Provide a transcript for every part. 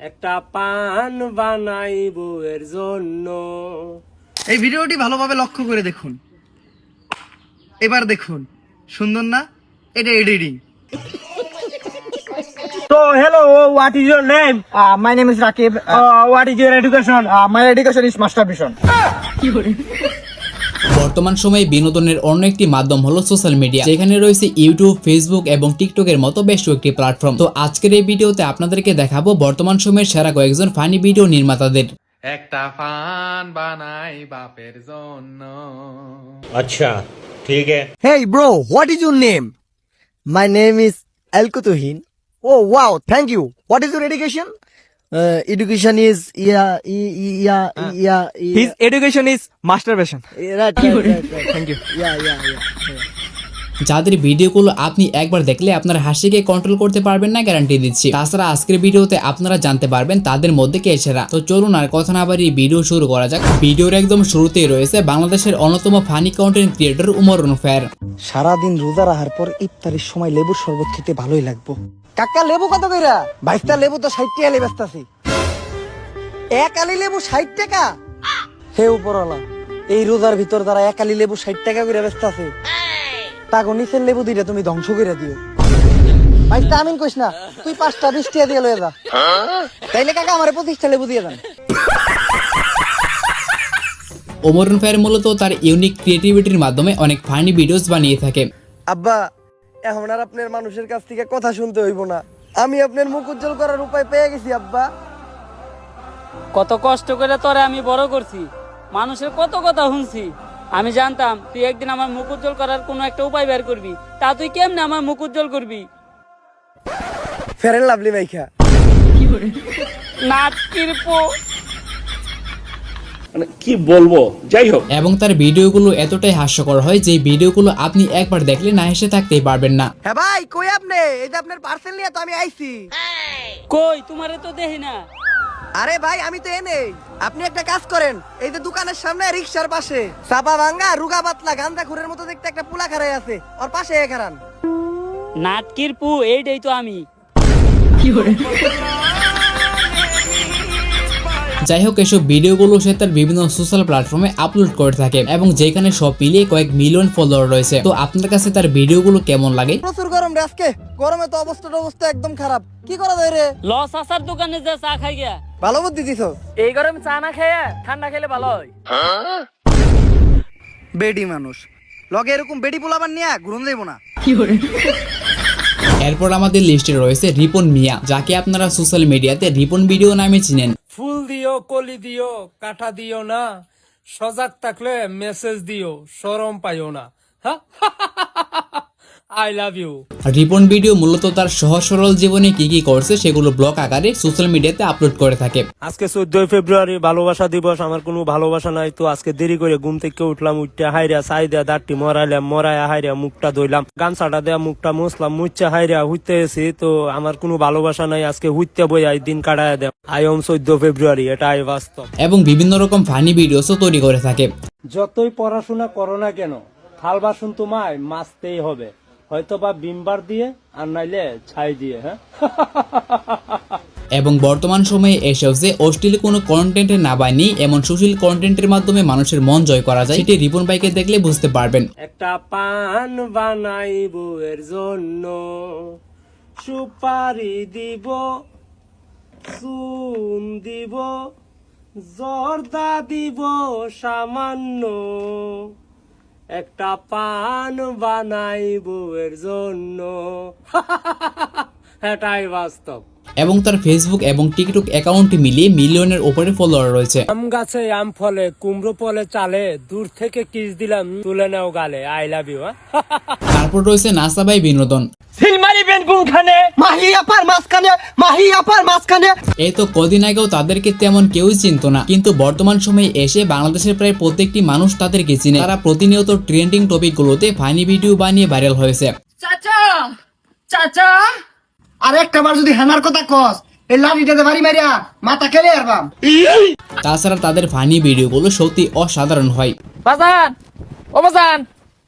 একটা পান বানাই বউয়ের জন্য। এই ভিডিওটি ভালোভাবে লক্ষ্য করে দেখুন। এবার দেখুন, সুন্দর না? এটা editing. So hello, what is your name? My name is Rakib. What is your education? My education is master vision. বর্তমান সময়ে বিনোদনের অন্য একটি মাধ্যম হলো সোশ্যাল মিডিয়া, যেখানে রয়েছে ইউটিউব, ফেসবুক এবং টিকটকের মতো বেশ কয়েকটি প্ল্যাটফর্ম। তো আজকের এই ভিডিওতে আপনাদেরকে দেখাবো বর্তমান সময়ের সেরা কয়েকজন ফানি ভিডিও নির্মাতাদের। একটা ফান বানাই বাপের জন্য। अच्छा, ठीक है। Hey bro, what is your name? My name is Alkutuhin. Oh wow, thank you. What is your education? Education is His education is masturbation. right. Thank you. Yeah. যাদের ভিডিওগুলো আপনি একবার দেখলে আপনার হাসিকে কন্ট্রোল করতে পারবেন না, গ্যারান্টি দিচ্ছি। তাছাড়া আজকের ভিডিওতে আপনারা জানতে পারবেন তাদের মধ্যে কে সেরা। তো চলুন আর কথা না বাড়িয়ে ভিডিও শুরু করা যাক। ভিডিওর একদম শুরুতেই রয়েছে বাংলাদেশের অন্যতম ফানি কন্টেন্ট ক্রিয়েটর উমর রুনফার। সারাদিন রোজা রাখার পর ইফতারের সময় লেবুর শরবত খেতে ভালোই লাগবো। কাকা লেবু কত কইরা? 22টা লেবু তো 60 টাকা বেচতাছি। এক আলি লেবু 60 টাকা? হে উপরওয়ালা, এই রোজার ভিতর দ্বারা এক আলি লেবু 60 টাকা করে বেচতাছে। তাগো নিচের লেবু দিলে তুমি ধ্বংস করে দিও। 22টা আমিন কইস না, তুই 5টা 20 টাকা দিয়ে লয়ে যা। তাইলে কাকা আমারে 25টা লেবু দিয়ে দেন। উমর রুনফার মূলত তার ইউনিক ক্রিয়েটিভিটির মাধ্যমে অনেক ফানি ভিডিওস বানিয়ে থাকে। আব্বা, এখন আর আপনার মানুষের কাছ থেকে কথা শুনতে হইব না। আমি আপনার মুখ উজ্জ্বল করার উপায় পেয়ে গেছি আব্বা। কত কষ্ট করে তোরে আমি বড় করছি, মানুষের কত কথা শুনছি। আমি জানতাম তুই একদিন আমার মুখ উজ্জ্বল করার কোনো একটা উপায় বের করবি, তা তুই কেমনে আমার মুখ উজ্জ্বল করবি? ফেরেন লাভলি মাইখা। নাটকির পো। কি বলবো, যাই হোক। এবং তার ভিডিওগুলো এতটাই হাস্যকর হয় যে ভিডিওগুলো আপনি একবার দেখলে না হেসে থাকতেই পারবেন না। হ্যাঁ ভাই, কই আপনি? এই যে আপনার পার্সেল নিয়ে তো আমি আইছি। কই তোমারে তো দেখি না। আরে ভাই, আমি তো এনে। আপনি একটা কাজ করেন, এই যে দোকানের সামনে রিকশার পাশে চাপা ভাঙ্গা রুগা পাতলা গান্দা খুরের মতো দেখতে একটা পুলা খাড়াই আছে, ওর পাশে খাড়ান। নাটকির পু, এইটাই তো আমি। যাই হোক, এসব ভিডিওগুলো সে তার বিভিন্ন সোশ্যাল প্ল্যাটফর্মে আপলোড করে থাকে এবং যেখানে সব মিলিয়ে কয়েক মিলিয়ন ফলোয়ার রয়েছে। তো আপনার কাছে তার ভিডিওগুলো কেমন লাগে? প্রচুর গরম রে আজকে। গরমে তো অবস্থা একদম খারাপ। কি করা যায় রে? লস আসার দোকানে যা চা খাই গিয়া। ভালো বুদ্ধি দিছো। এই গরমে চা না খেয়ে ঠান্ডা খেলে ভালো হয়। বেডি মানুষ লগে এরকম বেডি পোলাবার নিয়ে ঘুরন যাইব না। এরপর আমাদের লিস্টে রয়েছে রিপন মিয়া, যাকে আপনারা সোশ্যাল মিডিয়াতে রিপন ভিডিও নামে চিনেন। ফুল দিও, কলি দিও, কাটা দিও না, সজাগ থাকলে মেসেজ দিও, শরম পাইও না। I love you. Ripon video মূলত তার সহজ সরল জীবনে কি কি করছে সেগুলো ব্লগ আকারে সোশ্যাল মিডিয়াতে আপলোড করে থাকে। আজকে 14 ফেব্রুয়ারি ভালোবাসা দিবস। আমার কোনো ভালোবাসা নাই, তো আজকে দেরি করে ঘুম থেকে উঠলাম, উঠতে হাইরা চাই দেয়া দাঁতটি মরাইলাম, মরাইয়া হাইরা মুখটা ধুইলাম, গামছাটা দেয়া মুখটা মুছলাম, মুচ্ছা হাইরা হুইতে এসি। তো আমার কোনো ভালোবাসা নাই, আজকে হুইতে বই আই দিন কাটায় দেয়। আই এম 14 ফেব্রুয়ারি, এটাই বাস্তব। এবং বিভিন্ন রকম ফানি ভিডিওসও তৈরি করে থাকে। যতই পড়াশোনা করো না কেন, থাল বাসন তোমায় মাজতেই হবে, হয়তো বা বিমবার দিয়ে আর নাইলে ছাই দিয়ে। হ্যাঁ। এবং বর্তমান সময়ে এসেও যে অশ্লীল কোনো কন্টেন্টে না বানিয়ে এমন সুশীল কন্টেন্টের মাধ্যমে মানুষের মন জয় করা যায়, সেটি রিপন ভাইকে দেখলে বুঝতে পারবেন। একটা পান বানাই বউয়ের জন্য, সুপারি দিব, চুন দিব, জর্দা দিব সামান্য, একটা পান বানাই বউয়ের জন্য। এটাই বাস্তব। এবং তার ফেসবুক এবং টিকটক অ্যাকাউন্টটি মিলিয়ে মিলিয়নের উপরে ফলোয়ার রয়েছে। আম গাছে আম ফলে, কুমড়ো ফলে চালে, দূর থেকে কিস দিলাম, তুলে নাও গালে, আই লাভ ইউ। তারপর রয়েছে নাসা ভাই বিনোদন। এই তো কদিন আগেও তাদেরকে তেমন কেউই চিনতো না, কিন্তু বর্তমান সময়ে এসে বাংলাদেশের প্রায় প্রত্যেকটি মানুষ তাদেরকে চিনে। তারা প্রতিনিয়ত ট্রেন্ডিং টপিক গুলোতে ফানি ভিডিও বানিয়ে ভাইরাল হয়েছে। চাচা চাচা, আর একটা বার যদি হ্যামার কথা কস, এই লাঠিটাতে বাড়ি মারিয়া মাথা খেলে আরবাম। তাছাড়া তাদের ফানি ভিডিওগুলো সত্যি অসাধারণ হয়। বাজান ও বাজান,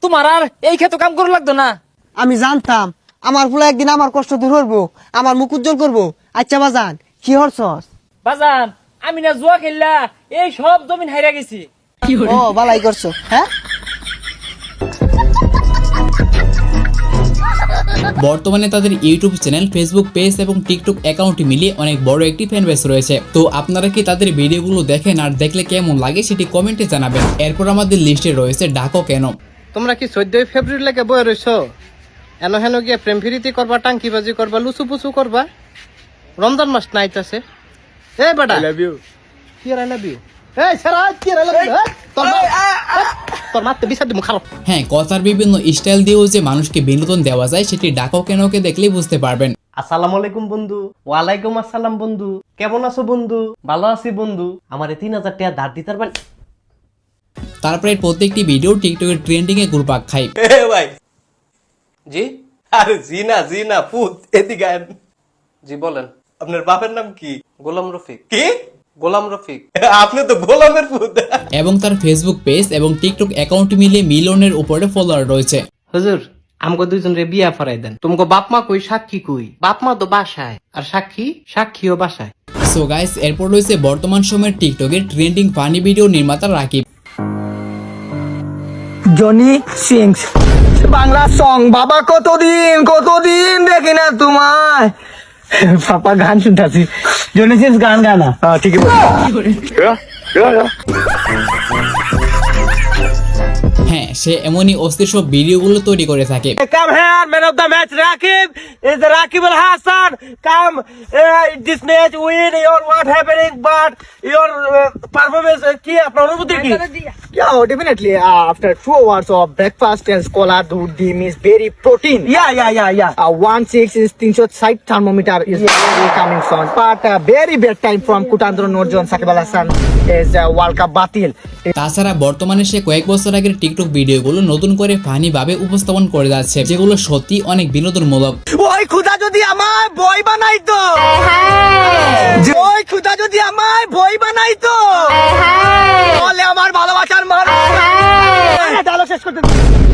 তোমার আর এই ক্ষেত্রে কাম করে লাগতো না। আমি জানতাম আমার ফুলা একদিন আমার কষ্ট দূর করবো, আমার মুখ উজ্জ্বল করবো। আচ্ছা বাজান, কি হরছস? বাজান আমি না জুয়া খেললা এই সব জমিন হাইরা গেছি। ও বালাই করছো, হ্যাঁ? বর্তমানে তাদের ইউটিউব চ্যানেল, ফেসবুক পেজ এবং টিকটক অ্যাকাউন্ট মিলিয়ে অনেক বড় একটি ফ্যান বেস রয়েছে। তো আপনারা কি তাদের ভিডিওগুলো দেখেন আর দেখলে কেমন লাগে সেটি কমেন্টে জানাবেন। এরপর আমাদের লিস্টে রয়েছে ডাকো কেন। তোমরা কি 14 ফেব্রুয়ারি লাগে বয়ে রইছো? এনো হেন গিয়া প্রেম ফিরিতি করবা, টাঙ্কিবাজি করবা, লুচু পুচু করবা। রমজান মাস নাইতাছে। এ বেটা আই লাভ ইউ। কি আর আই লাভ ইউ? এই সারা কি আর আই লাভ ইউ? তোর মারতে বিচার দিমু খারাপ। হ্যাঁ, কথার বিভিন্ন স্টাইল দিয়েও যে মানুষকে বিনোদন দেওয়া যায় সেটি ডাকো কেনকে দেখলেই বুঝতে পারবেন। আসসালামু আলাইকুম বন্ধু। ওয়ালাইকুম আসসালাম বন্ধু। কেমন আছো বন্ধু? ভালো আছি বন্ধু। আমারে 3000 টাকা ধার দিতে পারবেন? তারপরে প্রত্যেকটি ভিডিও টিকটকের ট্রেন্ডিং এ ঘুরপাক খায়। ভাই জি? আরে জি না পুত, এদিকে আয়। জি বলেন। আপনার বাপের নাম কি? গোলাম রফিক। কি? গোলাম রফিক। আপনি তো গোলামের পুত। এবং তার ফেসবুক পেজ এবং টিকটক অ্যাকাউন্ট মিলিয়ে মিলিয়নের উপরে ফলোয়ার রয়েছে। হুজুর আমগো দুইজন রে বিয়া ফরাই দেন। তোমাকে বাপ মা কই, সাক্ষী কই? বাপ মা তো বাসায়, আর সাক্ষীও বাসায়। সো গাইস, এরপর রয়েছে বর্তমান সময়ের টিকটকের ট্রেন্ডিং ফানি ভিডিও নির্মাতা Rakib. Johnny sings Bangla song. বাবা কতদিন দেখি না তোমায়। পাপা গান শুনতাছি। জনি সিংস গান গানা। ঠিক হ্যাঁ, সে এমনই অস্থির সব ভিডিওগুলো তৈরি করে থাকে। Come here, man of the match, Rakib. Is Rakib Al Hassan. Come, this match win. Your what happening, but your performance. কি আপনার অনুভূতি কি? Yeah, definitely. After 2 hours of breakfast and scholar, the is very protein. Yeah. 1.6 is 360 thermometer is very coming soon. But very bad time from Kutandro Nurjon Sakib Al Hassan is World Cup batil. তাছাড়া বর্তমানে সে কয়েক বছর আগের TikTok ভিডিওগুলো নতুন করে funny ভাবে উপস্থাপন করে যাচ্ছে, যেগুলো সত্যি অনেক বিনোদনমূলক। ওই খুদা যদি আমায় বই বানাইতো, ওই খুদা যদি আমায় বই বানাইতো, তাহলে আমার ভালোবাসার মানুষ, ডায়লগ শেষ করতে,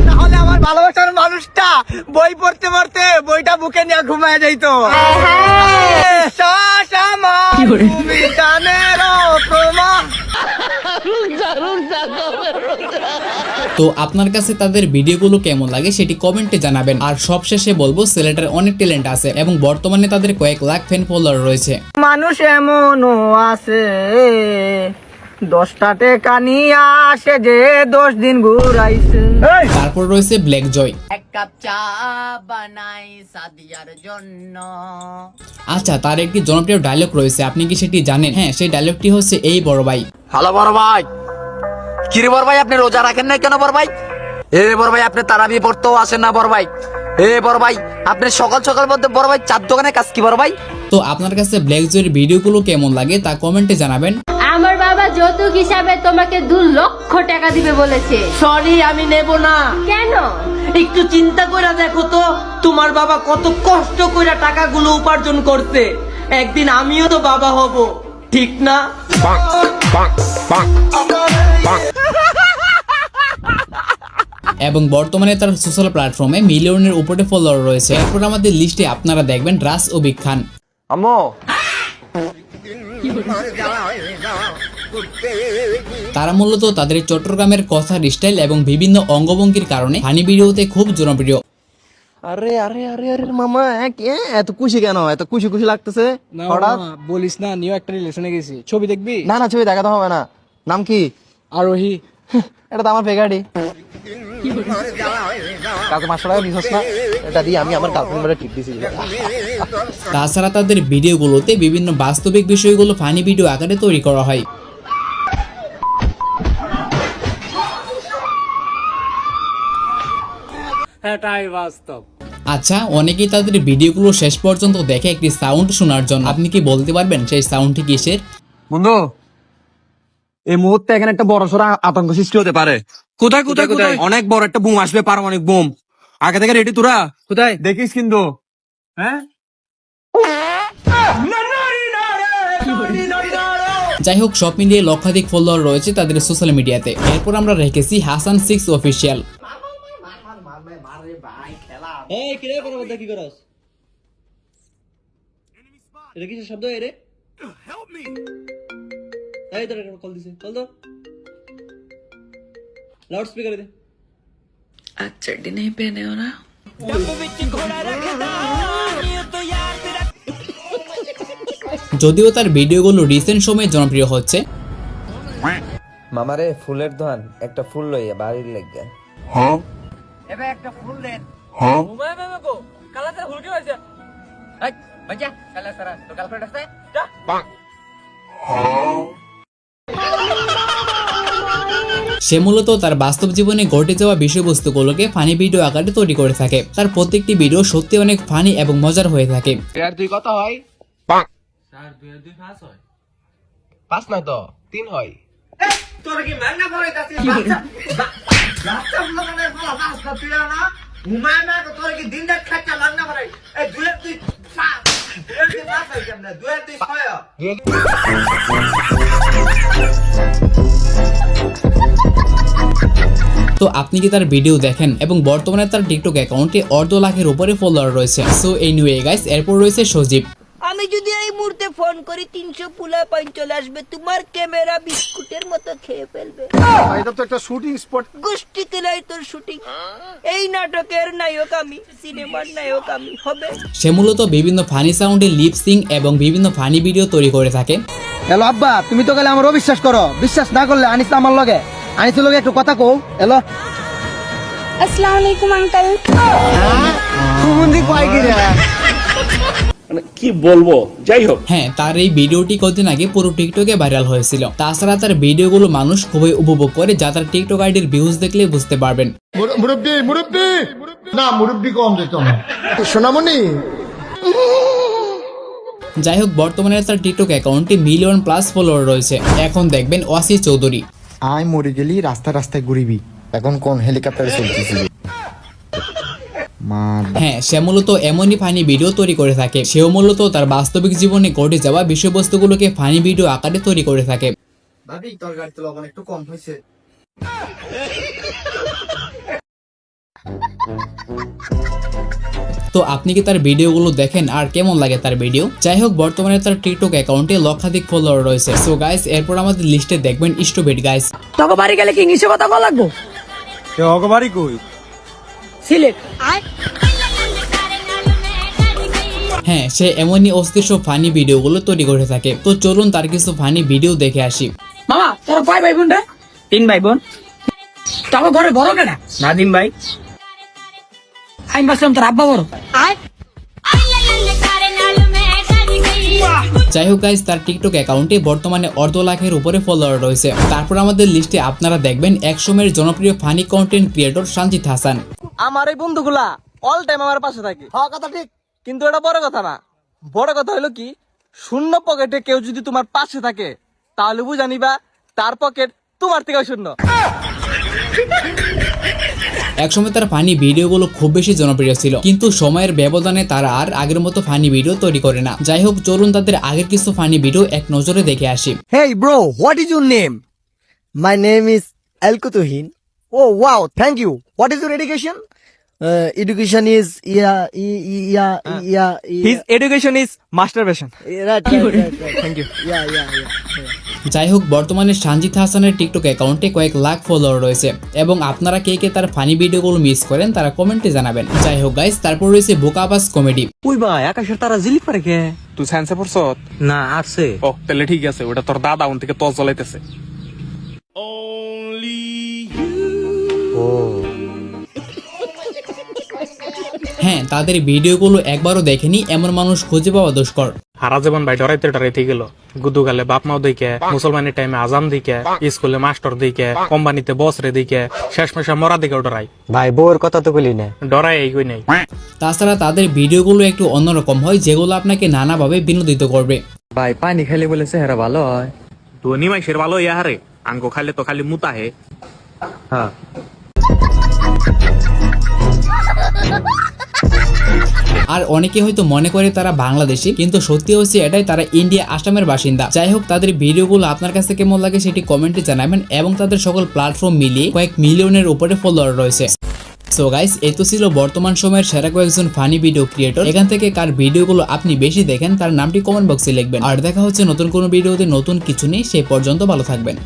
তাহলে আমার ভালোবাসার মানুষটা বই পড়তে পড়তে বইটা বুকে নিয়ে ঘুমায় যাইতো। শ্বাস আমার তুমি জানের প্রমাণ। তো আপনার কাছে তাদের ভিডিওগুলো কেমন লাগে সেটি কমেন্টে জানাবেন। আর সবশেষে বলবো, ছেলেটার অনেক ট্যালেন্ট আছে এবং বর্তমানে তাদের কয়েক লাখ ফ্যান ফলোয়ার রয়েছে। মানুষ এমনও আছে 10টা টাকা নিয়ে আসে যে 10 দিন ঘুরাইছে। তারপর রয়েছে ব্ল্যাক জয়। এক কাপ চা বানাই সাদিয়ার জন্য। আচ্ছা, তার একটি জনপ্রিয় ডায়লগ রয়েছে, আপনি কি সেটি জানেন? হ্যাঁ, সেই ডায়লগটি হচ্ছে, এই বড় ভাই। হ্যালো বড় ভাই। কিরে বড় ভাই, আপনি রোজা রাখেন না কেন বড় ভাই? এ বড় ভাই, আপনি তারাবি পড়তেও আসেন না বড় ভাই? এ বড় ভাই, আপনি সকাল মধ্যে বড় ভাই চার দোকানে কাজ কি বড় ভাই? তো আপনার কাছে ব্ল্যাক জয়ের ভিডিওগুলো কেমন লাগে তা কমেন্টে জানাবেন। আমার বাবা যৌতুক হিসাবে তোমাকে 2 লক্ষ টাকা দিবে বলেছে। সরি আমি নেব না। কেন? একটু চিন্তা করে দেখো তো, তোমার বাবা কত কষ্ট করে টাকাগুলো উপার্জন করছে। একদিন আমিও তো বাবা হব, ঠিক না? এবং বর্তমানে তার সোশ্যাল প্ল্যাটফর্মে মিলিয়নের উপরে ফলোয়ার রয়েছে। এরপর আমাদের লিস্টে আপনারা দেখবেন রাস ও বিখান। আম্মু তারা মূলত তাদের চট্টগ্রামের কথার স্টাইল এবং বিভিন্ন অঙ্গভঙ্গির কারণে ফানি ভিডিওতে খুব জনপ্রিয়। আরে মামা এত খুশি কেন? এত খুশি লাগতেছে হঠাৎ? বলিস না, নিউ একটা রিলেশনে গেছি। ছবি দেখবি? না ছবি দেখাতে হবে না। নাম কি? আরোহী। এটা তো আমার ফেগাড়ি। কালকে 500 টাকা দিছস না? এটা দিয়ে আমি আমার গার্লফ্রেন্ডের টিপ দিছি। তাছাড়া তাদের ভিডিওগুলোতে বিভিন্ন বাস্তবিক বিষয়গুলো ফানি ভিডিও আকারে তৈরি করা হয়। এটাই বাস্তব। আচ্ছা, অনেকেই তাদের ভিডিওগুলো শেষ পর্যন্ত দেখে একটি সাউন্ড শোনার জন্য। আপনি কি বলতে পারবেন সেই সাউন্ডটি কিসের? বন্ধু, এই মুহূর্তে এখানে একটা বড় সড় আতঙ্ক সৃষ্টি হতে পারে। কোথায়? অনেক বড় একটা বুম আসবে, পারমাণবিক বুম। আগে থেকে রেডি তোরা? কোথায় দেখিস কিন্তু? হ্যাঁ, যাই হোক, সব মিলিয়ে লক্ষাধিক ফলোয়ার রয়েছে তাদের সোশ্যাল মিডিয়াতে। এরপর আমরা রেখেছি হাসান 6 অফিসিয়াল। এই কি রে, বড় বড় কি করছ? এটা কিসের শব্দ? এরে এই তোর কল দিছে, কল দাও, লাউড স্পিকার দে। आज चड्डी नहीं पहने हो ना? যদিও তার ভিডিওগুলো রিসেন্ট সময়ে জনপ্রিয় হচ্ছে, মামারে ফুলের দোকান একটা ফুল লইয়া বাড়ির লাগবে। এবার একটা ফুল দেন। সে মূলত তার বাস্তব জীবনে ঘটে যাওয়া বিষয়বস্তুগুলোকে ফানি ভিডিও আকারে তৈরি করে থাকে। তার প্রত্যেকটি ভিডিও সত্যি অনেক ফানি এবং মজার হয়ে থাকে। আর 2 কত হয়? 5 হয়। 5 না তো 3 হয়। তোর কি মাংনা পড়াইতাছিস? বাচ্চা মানে বলা বাচ্চা তুই না ঘুমায় না, তোর কি দিন রাত খাচ্চা মাংনা পড়াই। এই দুই না পাই কেমনে? দুই ছয়। তো আপনি কি তার ভিডিও দেখেন? এবং বর্তমানে তার টিকটক অ্যাকাউন্টে 1.5 লাখের উপরে ফলোয়ার রয়েছে। সো এনিওয়ে গাইস, এরপর রয়েছে সজীব। আমি যদি এই মুহূর্তে ফোন করি 300 পুলা পয়েন্ট চলে আসবে, তোমার ক্যামেরা বিস্কুটের মতো খেয়ে ফেলবে। এটা তো একটা শুটিং স্পট। গোষ্ঠী তেলাই তোর শুটিং। এই নাটকের নায়ক আমি, সিনেমার নায়ক আমি হবে। সে মূলত বিভিন্ন ফানি সাউন্ডে লিপ সিং এবং বিভিন্ন ফানি ভিডিও তৈরি করে থাকে। হ্যালো আব্বা, তুমি তো গেলে আমার অবিশ্বাস করো। বিশ্বাস না করলে আনিস আমার লগে, আনিসের লগে একটু কথা কও। হ্যালো, अस्सलाम वालेकुम अंकल। কুমুন্দি কয় কি রে? কি বলবো, যাই হোক। হ্যাঁ, তার এই ভিডিওটি কদিন আগে পুরো টিকটকে ভাইরাল হয়েছিল। তাছাড়া তার ভিডিওগুলো মানুষ খুবই উপভোগ করে, যা তার টিকটক আইডির ভিউজ দেখলে বুঝতে পারবেন। মুরব্বি না, মুরব্বি কম দিত না সোনামণি। যাই হোক, বর্তমানে তার টিকটক অ্যাকাউন্টে মিলিয়ন প্লাস ফলোয়ার রয়েছে। এখন দেখবেন ওয়াসি চৌধুরী। আয় মরে গেলি রাস্তায় রাস্তায় ঘুরিবি, এখন কোন হেলিকপ্টারে চলতেছিস? হ্যাঁ, সে মূলত এমনই ফানি ভিডিও তৈরি করে থাকে। সেও মূলত তার বাস্তবিক জীবনে ঘটে যাওয়া বিষয়বস্তুগুলোকে ফানি ভিডিও আকারে তৈরি করে থাকে। ভাবি তোর গাড়িতে লবণ একটু কম হয়েছে। তো আপনি কি তার ভিডিওগুলো দেখেন আর কেমন লাগে তার ভিডিও? যাই হোক, বর্তমানে তার টিকটক অ্যাকাউন্টে লক্ষাধিক ফলোয়ার রয়েছে। সো গাইস, এরপর আমাদের লিস্টে দেখবেন স্টুপিড গাইস। তোকে বাড়ি গেলে কি ইংলিশে কথা বলা লাগবো? অগবাড়ি কই? সিলেট। হ্যাঁ, সে এমনই অস্থির সব ফানি ভিডিওগুলো তৈরি করে থাকে। তো চলুন তার কিছু ফানি ভিডিও দেখে আসি। মামা তোর কয় ভাই বোন রে? 3 ভাই বোন। তবে ঘরে বড় কেনা? নাদিম ভাই। আমি ভাবছিলাম তোর আব্বা বড়। যাই হোক গাইস, তার টিকটক অ্যাকাউন্টে বর্তমানে 1.5 লাখের উপরে ফলোয়ার রয়েছে। তারপর আমাদের লিস্টে আপনারা দেখবেন এক সময়ের জনপ্রিয় funny content creator Sanjit Hasan. আমার এই বন্ধুগুলা অল টাইম আমার পাশে থাকে। হ্যাঁ, কথা ঠিক, কিন্তু এটা বড় কথা না। বড় কথা হলো কি, শূন্য পকেটে কেউ যদি তোমার পাশে থাকে তাহলে বুঝা নিবা তার পকেট তোমার থেকে শূন্য। একসময় তার ফানি ভিডিওগুলো খুব বেশি জনপ্রিয় ছিল, কিন্তু সময়ের ব্যবধানে তারা আর আগের মতো ফানি ভিডিও তৈরি করে না। যাই হোক, চলুন তাদের আগের কিছু ফানি ভিডিও এক নজরে দেখে আসি। Hey bro, what is your name? My name is Alkutuhin. Oh wow, thank you. What is your education? Education is His education is masturbation. right. Thank you. Yeah. যাই হোক, বর্তমানে সঞ্জিত হাসানের টিকটক অ্যাকাউন্টে কয়েক লাখ ফলোয়ার রয়েছে এবং আপনারা কে কে তার ফানি ভিডিওগুলো মিস করেন তারা কমেন্টে জানাবেন। যাই হোক গাইস, তারপর রয়েছে বোকাবাস কমেডি। ওই ভাই, আকাশের তারা জিলিক পারে কে? তুই সায়েন্সে পড়ছ? না, আছে। ও তাহলে ঠিক আছে, ওটা তোর দাদা উন থেকে তোর জ্বলাইতেছে। হ্যাঁ, তাদের ভিডিওগুলো একবারও দেখেনি এমন মানুষ খুঁজে পাওয়া দুষ্কর। হারা জীবন ভাই ডরাইতে গেল। গুদু গালে বাপ মাও দিকে, মুসলমানের টাইমে আজান দিকে, স্কুলে মাস্টার দিকে, কোম্পানিতে বস রে দিকে, শেষ মেশা মরা দিকে ডরাই। ভাই বউর কথা তো বলি না। ডরাই এই কই নাই। তাছাড়া তাদের ভিডিওগুলো একটু অন্যরকম হয়, যেগুলো আপনাকে নানাভাবে বিনোদিত করবে। ভাই পানি খেলে বলে চেহারা ভালো হয়। ধনী মাইশের ভালো ইয়ারে, আঙ্গো খাইলে তো খালি মুতা হে। হ্যাঁ, আর অনেকে হয়তো মনে করে তারা বাংলাদেশি, কিন্তু সত্যি হচ্ছে এটাই তারা ইন্ডিয়া আসামের বাসিন্দা। যাই হোক, তাদের ভিডিওগুলো আপনার কাছে কেমন লাগে সেটি কমেন্টে জানাবেন এবং তাদের সকল প্ল্যাটফর্ম মিলিয়ে কয়েক মিলিয়নের উপরে ফলোয়ার রয়েছে। সো গাইস, এই তো ছিল বর্তমান সময়ের সেরা কয়েকজন ফানি ভিডিও ক্রিয়েটর। এখান থেকে কার ভিডিওগুলো আপনি বেশি দেখেন তার নামটি কমেন্ট বক্সে লিখবেন। আর দেখা হচ্ছে নতুন কোনো ভিডিওতে নতুন কিছু নেই, সেই পর্যন্ত ভালো থাকবেন।